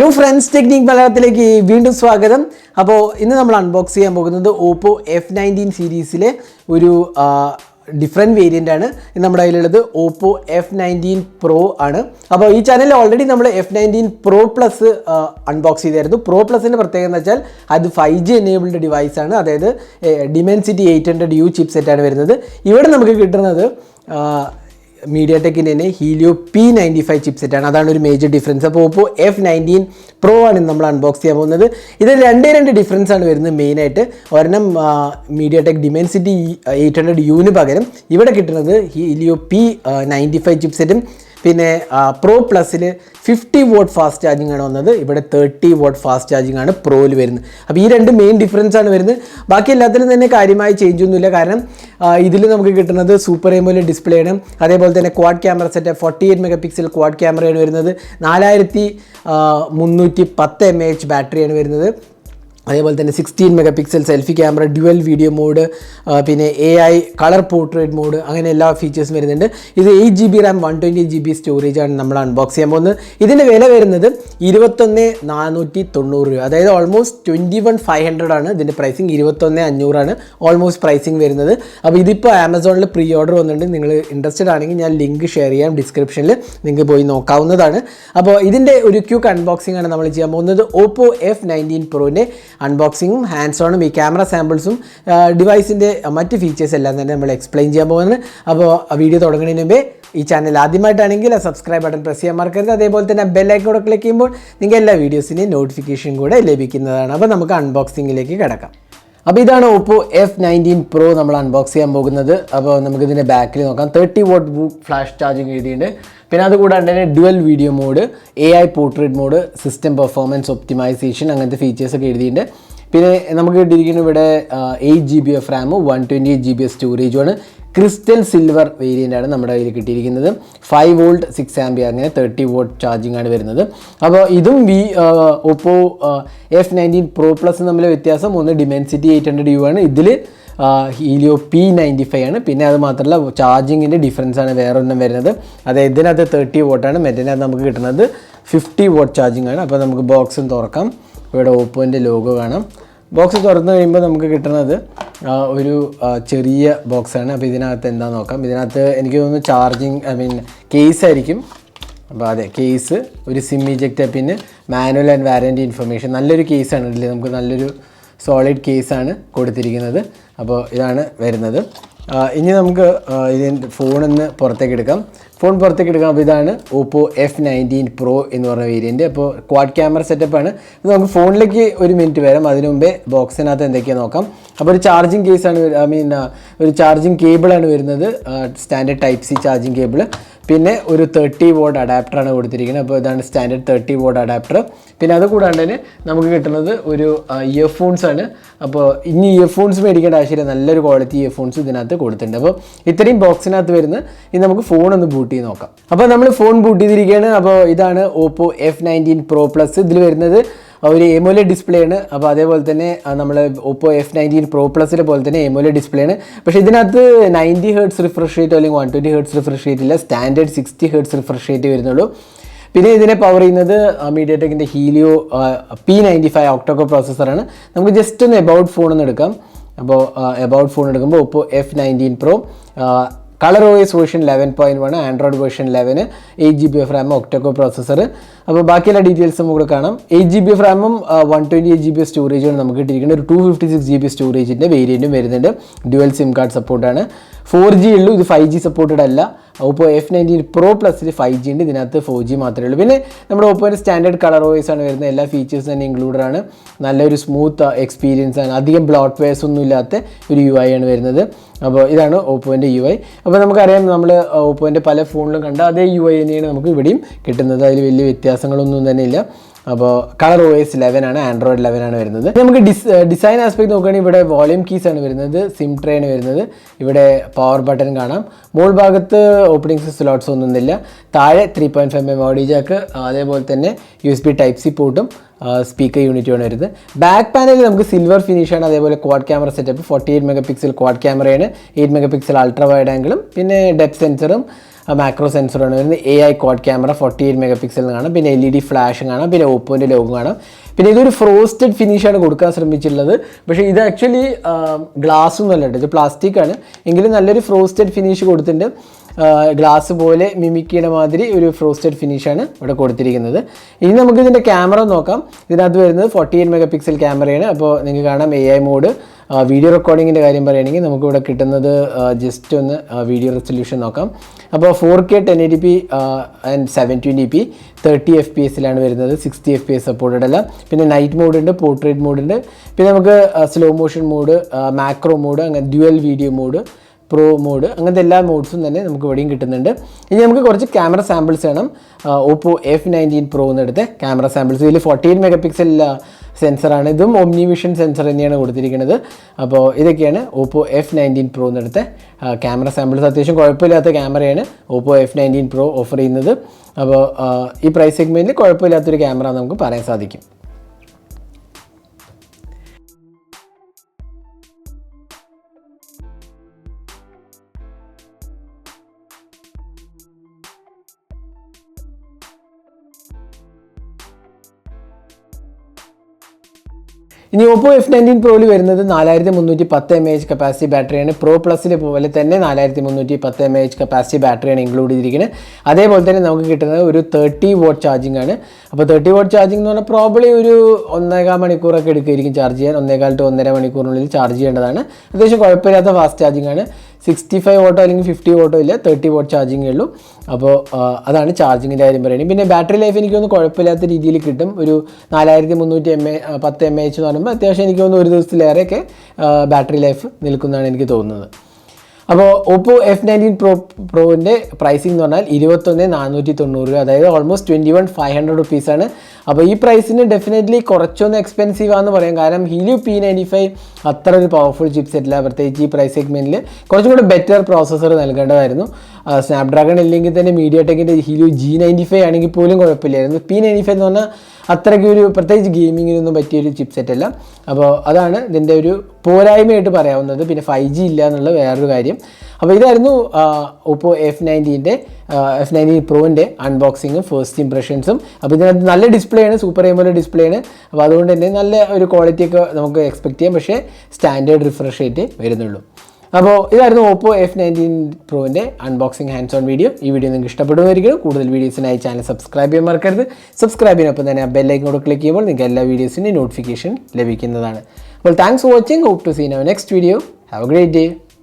Hello friends, Technique Malayalamത്തിലേക്ക് വീണ്ടും സ്വാഗതം. അപ്പോൾ ഇന്ന് നമ്മൾ അൺബോക്സ് ചെയ്യാൻ പോകുന്നത് Oppo F19 സീരീസിലെ ഒരു ഡിഫറെൻറ്റ് വേരിയൻ്റ് ആണ്. നമ്മുടെ കയ്യിലുള്ളത് Oppo F19 Pro ആണ്. അപ്പോൾ ഈ ചാനലിൽ ഓൾറെഡി നമ്മൾ F19 Pro Plus അൺബോക്സ് ചെയ്തായിരുന്നു. Pro Plusൻ്റെ പ്രത്യേകത എന്ന് വെച്ചാൽ അത് 5G എനേബിൾഡ് ഡിവൈസ് ആണ്. അതായത് Dimensity 800U ചിപ്സെറ്റാണ് വരുന്നത്. ഇവിടെ നമുക്ക് കിട്ടുന്നത് MediaTekൻ്റെ തന്നെ Helio P95 ചിപ്സെറ്റാണ്. അതാണ് ഒരു മേജർ ഡിഫറൻസ്. അപ്പോൾ Oppo F19 Pro ആണ് നമ്മൾ അൺബോക്സ് ചെയ്യാൻ പോകുന്നത്. ഇത് രണ്ട് ഡിഫറൻസ് ആണ് വരുന്നത് മെയിനായിട്ട്. ഒരെണ്ണം MediaTek Dimensity 800Uന് പകരം ഇവിടെ കിട്ടുന്നത് Helio P95 ചിപ്സെറ്റും പിന്നെ Pro Plusൽ 50 watt ഫാസ്റ്റ് ചാർജിങ് ആണ് വന്നത്. ഇവിടെ 30 watt ഫാസ്റ്റ് ചാർജിങ് ആണ് പ്രോയിൽ വരുന്നത്. അപ്പോൾ ഈ രണ്ട് മെയിൻ ഡിഫറൻസ് ആണ് വരുന്നത്. ബാക്കി എല്ലാത്തിലും തന്നെ കാര്യമായി ചേഞ്ച് ഒന്നുമില്ല. കാരണം ഇതിൽ നമുക്ക് കിട്ടുന്നത് സൂപ്പർ AMOLED ഡിസ്പ്ലേ ആണ്. അതേപോലെ തന്നെ quad camera set 48 megapixel quad ക്യാമറയാണ് വരുന്നത്. 4310 mAh ബാറ്ററിയാണ് വരുന്നത്. അതേപോലെ തന്നെ 16 megapixel selfie camera, dual video mode, പിന്നെ AI കളർ പോർട്രേറ്റ് മോഡ്, അങ്ങനെ എല്ലാ ഫീച്ചേഴ്സും വരുന്നുണ്ട്. ഇത് 8GB RAM 128GB സ്റ്റോറേജ് ആണ് നമ്മൾ അൺബോക്സ് ചെയ്യാൻ പോകുന്നത്. ഇതിൻ്റെ വില വരുന്നത് 21,490 രൂപ, അതായത് ഓൾമോസ്റ്റ് 21,500 ആണ് ഇതിൻ്റെ പ്രൈസിങ്. 21,500 ആണ് ഓൾമോസ്റ്റ് പ്രൈസിങ് വരുന്നത്. അപ്പോൾ ഇതിപ്പോൾ ആമസോണിൽ പ്രീ ഓർഡർ വന്നിട്ടുണ്ട്. നിങ്ങൾ ഇൻട്രസ്റ്റഡ് ആണെങ്കിൽ ഞാൻ ലിങ്ക് ഷെയർ ചെയ്യാം ഡിസ്ക്രിപ്ഷനിൽ, നിങ്ങൾക്ക് പോയി നോക്കാവുന്നതാണ്. അപ്പോൾ ഇതിൻ്റെ ഒരു ക്യൂക്ക് അൺബോക്സിംഗ് ആണ് നമ്മൾ ചെയ്യാൻ പോകുന്നത്. Oppo F19 Proൻ്റെ അൺബോക്സിങ്ങും ഹാൻഡ്സ് ഓണും ഈ ക്യാമറ സാമ്പിൾസും ഡിവൈസിൻ്റെ മറ്റ് ഫീച്ചേഴ്സ് എല്ലാം തന്നെ നമ്മൾ എക്സ്പ്ലെയിൻ ചെയ്യാൻ പോകുന്നത്. അപ്പോൾ വീഡിയോ തുടങ്ങുന്നതിന് മുമ്പേ ഈ ചാനൽ ആദ്യമായിട്ടാണെങ്കിൽ ആ സബ്സ്ക്രൈബ് ബട്ടൺ പ്രസ് ചെയ്യാൻ മറക്കരുത്. അതേപോലെ തന്നെ ബെല്ലൈക്കൺ കൂടെ ക്ലിക്ക് ചെയ്യുമ്പോൾ നിങ്ങൾക്ക് എല്ലാ വീഡിയോസിൻ്റെയും നോട്ടിഫിക്കേഷൻ കൂടെ ലഭിക്കുന്നതാണ്. അപ്പോൾ നമുക്ക് അൺബോക്സിങ്ങിലേക്ക് കിടക്കാം. അപ്പോൾ ഇതാണ് Oppo F19 Pro നമ്മൾ അൺബോക്സ് ചെയ്യാൻ പോകുന്നത്. അപ്പോൾ നമുക്കിതിൻ്റെ ബാക്കിൽ നോക്കാം. 30 watt ഫ്ലാഷ് ചാർജിങ് എഴുതിയിട്ടുണ്ട്. പിന്നെ അതുകൂടാണ്ട് തന്നെ dual video mode, AI portrait mode, system performance optimisation, അങ്ങനത്തെ ഫീച്ചേഴ്സൊക്കെ എഴുതിയിട്ടുണ്ട്. പിന്നെ നമുക്ക് കിട്ടിയിരിക്കുന്നത് ഇവിടെ 8GB RAM 128GB സ്റ്റോറേജുമാണ്. ക്രിസ്റ്റൽ സിൽവർ വേരിയൻ്റ് ആണ് നമ്മുടെ കയ്യിൽ കിട്ടിയിരിക്കുന്നത്. 5 volt 6 ampere അങ്ങനെ 30 watt ചാർജിങ് ആണ് വരുന്നത്. അപ്പോൾ ഇതും Oppo F19 Pro Plus തമ്മിലെ വ്യത്യാസം, ഒന്ന് Dimensity 800U ആണ്, ഇതിൽ Helio P95 ആണ്. പിന്നെ അത് മാത്രമല്ല ചാർജിങ്ങിൻ്റെ ഡിഫറൻസ് ആണ് വേറെ ഒന്നും വരുന്നത്. അതായത് ഇതിനകത്ത് 30 watt ആണ്, മറ്റേതിനകത്ത് നമുക്ക് കിട്ടുന്നത് 50 watt ചാർജിങ് ആണ്. അപ്പോൾ നമുക്ക് ബോക്സും തുറക്കാം. ഇവിടെ ഓപ്പോൻ്റെ ലോഗോ കാണാം. ബോക്സ് തുറന്നു കഴിയുമ്പോൾ നമുക്ക് കിട്ടുന്നത് ഒരു ചെറിയ ബോക്സാണ്. അപ്പോൾ ഇതിനകത്ത് എന്താ നോക്കാം. ഇതിനകത്ത് എനിക്ക് തോന്നുന്നു ചാർജിങ് കേസ് ആയിരിക്കും. അപ്പോൾ അതെ, കേസ്, ഒരു സിം ഇജക്റ്റ്, പിന്നെ മാനുവൽ ആൻഡ് വാറൻറ്റി ഇൻഫർമേഷൻ. നല്ലൊരു കേസാണ് ഇതിൽ, നമുക്ക് നല്ലൊരു സോളിഡ് കേസാണ് കൊടുത്തിരിക്കുന്നത്. അപ്പോൾ ഇതാണ് വരുന്നത്. ഇനി നമുക്ക് ഇതിൻ്റെ ഫോണിന്ന് പുറത്തേക്ക് എടുക്കാം. അപ്പോൾ ഇതാണ് Oppo F19 Pro എന്ന് പറഞ്ഞ വേരിയൻറ്റ്. അപ്പോൾ ക്വാഡ് ക്യാമറ സെറ്റപ്പാണ്. ഇത് നമുക്ക് ഫോണിലേക്ക് ഒരു മിനിറ്റ് വരാം. അതിനു മുമ്പേ ബോക്സിനകത്ത് എന്തൊക്കെയാണ് നോക്കാം. അപ്പോൾ ഒരു ചാർജിങ് കേസാണ്, ഒരു ചാർജിങ് കേബിളാണ് വരുന്നത്, സ്റ്റാൻഡേർഡ് Type-C ചാർജിങ് കേബിൾ. പിന്നെ ഒരു 30 watt അഡാപ്റ്ററാണ് കൊടുത്തിരിക്കുന്നത്. അപ്പോൾ ഇതാണ് സ്റ്റാൻഡേർഡ് 30 watt അഡാപ്റ്റർ. പിന്നെ അതുകൂടാണ്ട് തന്നെ നമുക്ക് കിട്ടുന്നത് ഒരു ഇയർഫോൺസ് ആണ്. അപ്പോൾ ഇനി ഇയർഫോൺസ് മേടിക്കേണ്ട ആവശ്യമില്ല, നല്ലൊരു ക്വാളിറ്റി ഇയർഫോൺസ് ഇതിനകത്ത് കൊടുത്തിട്ടുണ്ട്. അപ്പോൾ ഇത്രയും ബോക്സിനകത്ത് വരുന്നത്. ഇനി നമുക്ക് ഫോണൊന്ന് ബൂട്ട് ചെയ്ത് നോക്കാം. അപ്പോൾ നമ്മൾ ഫോൺ ബൂട്ട് ചെയ്തിരിക്കുകയാണ്. അപ്പോൾ ഇതാണ് Oppo F19 Pro Plus. ഇതിൽ വരുന്നത് ഒരു AMOLED ഡിസ്പ്ലേ ആണ്. അപ്പോൾ അതേപോലെ തന്നെ നമ്മൾ Oppo F19 Pro Plusലെ പോലെ തന്നെ AMOLED ഡിസ്പ്ലേ ആണ്. പക്ഷേ ഇതിനകത്ത് 90 Hz റിഫ്രഷ് റേറ്റോ അല്ലെങ്കിൽ 120 Hz റിഫ്രഷ് റേറ്റ് ഇല്ല, സ്റ്റാൻഡേർഡ് 60 Hz റിഫ്രഷ് റേറ്റ് വരുന്നുള്ളൂ. പിന്നെ ഇതിനെ പവർ ചെയ്യുന്നത് MediaTekൻ്റെ Helio P95 ഒക്ടോകോർ പ്രോസസ്സറാണ്. നമുക്ക് ജസ്റ്റ് ഒന്ന് എബൌട്ട് ഫോൺ ഒന്ന് എടുക്കാം. അപ്പോൾ എബൌട്ട് ഫോൺ എടുക്കുമ്പോൾ Oppo F19 Pro colour OS version 11.1, Android version 11, 8GB RAM octa-core processor. അപ്പോൾ ബാക്കിയുള്ള ഡീറ്റെയിൽസും കൂടെ കാണാം. 8GB RAM 128GB സ്റ്റോറേജാണ് നമുക്ക് കിട്ടിയിരിക്കുന്നത്. ഒരു 256GB സ്റ്റോറേജിൻ്റെ വേരിയൻറ്റും വരുന്നുണ്ട്. ഡ്യുവൽ സിം കാർഡ് സപ്പോർട്ടാണ്. 4G ഉള്ളൂ, ഇത് 5G സപ്പോർട്ടഡ് അല്ല. Oppo F19 Pro Plusൽ 5G ഉണ്ട്, ഇതിനകത്ത് 4G മാത്രമേ ഉള്ളൂ. പിന്നെ നമ്മുടെ Oppoൻ്റെ സ്റ്റാൻഡേർഡ് കളർ OS ആണ് വരുന്നത്. എല്ലാ ഫീച്ചേഴ്സും തന്നെ ഇൻക്ലൂഡഡ് ആണ്. നല്ലൊരു സ്മൂത്ത് എക്സ്പീരിയൻസ് ആണ്, അധികം ബ്ലോട്ട് വെയർസ് ഒന്നും ഇല്ലാത്ത ഒരു UI ആണ് വരുന്നത്. അപ്പോൾ ഇതാണ് ഓപ്പോൻ്റെ UI. അപ്പോൾ നമുക്കറിയാം, നമ്മൾ ഓപ്പോൻ്റെ പല ഫോണിലും കണ്ട അതേ UI തന്നെയാണ് നമുക്ക് ഇവിടെയും കിട്ടുന്നത്. അതിൽ വലിയ വ്യത്യാസങ്ങളൊന്നും തന്നെ ഇല്ല. അപ്പോൾ കളർ OS 11 ആണ്, ആൻഡ്രോയിഡ് 11 ആണ് വരുന്നത്. നമുക്ക് ഡിസൈൻ ആസ്പെക്ട് നോക്കുകയാണെങ്കിൽ ഇവിടെ വോളിയം കീസ് ആണ് വരുന്നത്, സിം ട്രേ ആണ് വരുന്നത്. ഇവിടെ പവർ ബട്ടൺ കാണാം. മോൾ ഭാഗത്ത് ഓപ്പണിംഗ് സ്ലോട്ട്സ് ഒന്നുമില്ല. താഴെ 3.5mm ഓഡിയോ ജാക്ക്, അതേപോലെ തന്നെ USB Type-C പോർട്ടും സ്പീക്കർ യൂണിറ്റുമാണ് വരുന്നത്. ബാക്ക് പാനലിൽ നമുക്ക് സിൽവർ ഫിനിഷാണ്. അതേപോലെ quad camera setup 48 megapixel quad ക്യാമറയാണ്, 8 മെഗാപിക്സൽ അൾട്രാ വൈഡ് ആംഗിളും പിന്നെ ഡെപ്ത് സെൻസറും മാക്രോ സെൻസറാണ് വരുന്നത്. AI quad camera 48 mega pixel കാണാം, പിന്നെ LED ഫ്ലാഷും കാണാം, പിന്നെ ഓപ്പോൻ്റെ ലോഗോ കാണാം. പിന്നെ ഇതൊരു ഫ്രോസ്റ്റഡ് ഫിനിഷാണ് കൊടുക്കാൻ ശ്രമിച്ചിട്ടുള്ളത്. പക്ഷേ ഇത് ആക്ച്വലി ഗ്ലാസ്സൊന്നും അല്ല കേട്ടോ, ഇത് പ്ലാസ്റ്റിക് ആണ്. എങ്കിലും നല്ലൊരു ഫ്രോസ്റ്റഡ് ഫിനിഷ് കൊടുത്തിട്ടുണ്ട്. ഗ്ലാസ് പോലെ മിമിക് ചെയ്യുന്ന മാതിരി ഒരു ഫ്രോസ്റ്റഡ് ഫിനിഷാണ് ഇവിടെ കൊടുത്തിരിക്കുന്നത്. ഇനി നമുക്ക് ഇതിൻ്റെ ക്യാമറ നോക്കാം. ഇതിനകത്ത് വരുന്നത് 48 മെഗാ പിക്സൽ ക്യാമറയാണ്. അപ്പോൾ നിങ്ങൾക്ക് കാണാം AI മോഡ്. വീഡിയോ റെക്കോർഡിങ്ങിൻ്റെ കാര്യം പറയുകയാണെങ്കിൽ നമുക്കിവിടെ കിട്ടുന്നത് ജസ്റ്റ് ഒന്ന് വീഡിയോ റെസൊല്യൂഷൻ നോക്കാം. അപ്പോൾ 4K 1080p and 720p 30 FPS വരുന്നത്. 60 FPS സപ്പോർട്ടഡ് അല്ല. പിന്നെ നൈറ്റ് മോഡ് ഉണ്ട്, പോർട്രേറ്റ് മോഡ് ഉണ്ട്, പിന്നെ നമുക്ക് slow motion mode, macro mode, അങ്ങനെ dual video mode, pro mode, അങ്ങനത്തെ എല്ലാ മോഡ്സും തന്നെ നമുക്ക് ഇവിടെയും കിട്ടുന്നുണ്ട്. ഇനി നമുക്ക് കുറച്ച് ക്യാമറ സാമ്പിൾസ് വേണം. Oppo F19 Pro എന്നെടുത്ത് ക്യാമറ സാമ്പിൾസ്. ഇതിൽ 48 മെഗാ പിക്സൽ സെൻസറാണ്. ഇതും ഒംനിവിഷൻ സെൻസർ തന്നെയാണ് കൊടുത്തിരിക്കുന്നത്. അപ്പോൾ ഇതൊക്കെയാണ് Oppo F19 Pro എന്നെടുത്ത് ക്യാമറ സാമ്പിൾസ്. അത്യാവശ്യം കുഴപ്പമില്ലാത്ത ക്യാമറയാണ് Oppo F19 Pro ഓഫർ ചെയ്യുന്നത്. അപ്പോൾ ഈ പ്രൈസ് സെഗ്മെൻറ്റിൽ കുഴപ്പമില്ലാത്തൊരു ക്യാമറ നമുക്ക് പറയാൻ സാധിക്കും. ഇനി Oppo F19 Proയിൽ വരുന്നത് 4310 mAh കപ്പാസിറ്റി ബാറ്ററിയാണ്. പ്രോ പ്ലസിൽ പോലെ തന്നെ 4310 mAh കപ്പാസിറ്റി ബാറ്ററിയാണ് ഇൻക്ലൂഡ് ചെയ്തിരിക്കുന്നത്. അതേപോലെ തന്നെ നമുക്ക് കിട്ടുന്നത് ഒരു 30 വാട്ട് ചാർജിങ് ആണ്. അപ്പോൾ 30 വാട്ട് ചാർജിങ് എന്ന് പറഞ്ഞാൽ പ്രോബ്ലി ഒരു 1.25 മണിക്കൂറൊക്കെ എടുക്കുമായിരിക്കും ചാർജ് ചെയ്യാൻ. 1.25 to 1.5 മണിക്കൂറിനുള്ളിൽ ചാർജ് ചെയ്യേണ്ടതാണ്. അത്യാവശ്യം കുഴപ്പമില്ലാത്ത ഫാസ്റ്റ് ചാർജിങ് ആണ്. 65 വാട്ടോ അല്ലെങ്കിൽ 50 വാട്ടോ ഇല്ല, 30 വാട്ട് ചാർജിങ്ങേ ഉള്ളൂ. അപ്പോൾ അതാണ് ചാർജിങ്ങിൻ്റെ കാര്യം പറയുന്നത്. പിന്നെ ബാറ്ററി ലൈഫ് എനിക്കൊന്ന് കുഴപ്പമില്ലാത്ത രീതിയിൽ കിട്ടും. ഒരു 4310 mAh എന്ന് പറയുമ്പോൾ അത്യാവശ്യം എനിക്ക് തോന്നുന്നു ഒരു ദിവസത്തിലേറെയൊക്കെ ബാറ്ററി ലൈഫ് നിൽക്കുന്നതാണ് എനിക്ക് തോന്നുന്നത്. അപ്പോൾ Oppo F19 Proൻ്റെ പ്രൈസിംഗ് എന്ന് പറഞ്ഞാൽ 21,490 രൂപ, അതായത് ഓൾമോസ്റ്റ് 21,500 റുപ്പീസാണ്. അപ്പോൾ ഈ പ്രൈസിന് ഡെഫിനറ്റ്ലി കുറച്ചൊന്ന് എക്സ്പെൻസീവ് ആണെന്ന് പറയാം. കാരണം Helio P95 അത്ര ഒരു പവർഫുൾ ചിപ്പ് സെറ്റില്ല. പ്രത്യേകിച്ച് ഈ പ്രൈസ് സെഗ്മെൻറ്റിൽ കുറച്ചും കൂടി ബെറ്റർ പ്രോസസ്സർ നൽകേണ്ടതായിരുന്നു. സ്നാപ്ഡ്രാഗൺ ഇല്ലെങ്കിൽ തന്നെ മീഡിയാടെക്കിൻ്റെ Helio G95 ആണെങ്കിൽ പോലും കുഴപ്പമില്ലായിരുന്നു. P95 എന്ന് പറഞ്ഞാൽ അത്രയ്ക്ക് ഒരു പ്രത്യേകിച്ച് ഗെയിമിങ്ങിനൊന്നും പറ്റിയൊരു ചിപ്പ് സെറ്റല്ല. അപ്പോൾ അതാണ് ഇതിൻ്റെ ഒരു പോരായ്മയായിട്ട് പറയാവുന്നത്. പിന്നെ 5G ഇല്ല എന്നുള്ള വേറൊരു കാര്യം. അപ്പോൾ ഇതായിരുന്നു Oppo F19 Proൻ്റെ അൺബോക്സിങ്ങും ഫസ്റ്റ് ഇംപ്രഷൻസും. അപ്പോൾ ഇതിനകത്ത് നല്ല ഡിസ്പ്ലേ ആണ്, സൂപ്പർ AMOLED ഡിസ്പ്ലേ ആണ്. അപ്പോൾ അതുകൊണ്ട് തന്നെ നല്ല ഒരു ക്വാളിറ്റിയൊക്കെ നമുക്ക് എക്സ്പെക്ട് ചെയ്യാം. പക്ഷേ സ്റ്റാൻഡേർഡ് റിഫ്രഷ് റേറ്റ് വരുന്നുള്ളൂ. അപ്പോൾ ഇതായിരുന്നു Oppo F19 Proൻ്റെ അൺബോക്സിങ് ഹാൻഡ്സ് ഓൺ വീഡിയോ. ഈ വീഡിയോ നിങ്ങൾക്ക് ഇഷ്ടപ്പെടുമായിരിക്കും. കൂടുതൽ വീഡിയോസിനായി ചാനൽ സബ്സ്ക്രൈബ് ചെയ്യാൻ മറക്കരുത്. സബ്സ്ക്രൈബ് ചെയ്യുന്നപ്പോൾ തന്നെ ആ ബെല്ലൈക്കൺ കൂടെ ക്ലിക്ക് ചെയ്യുമ്പോൾ നിങ്ങൾക്ക് എല്ലാ വീഡിയോസിൻ്റെയും നോട്ടിഫിക്കേഷൻ ലഭിക്കുന്നതാണ്. അപ്പോൾ thanks for watching. Hope to see in our next video. Have a great day.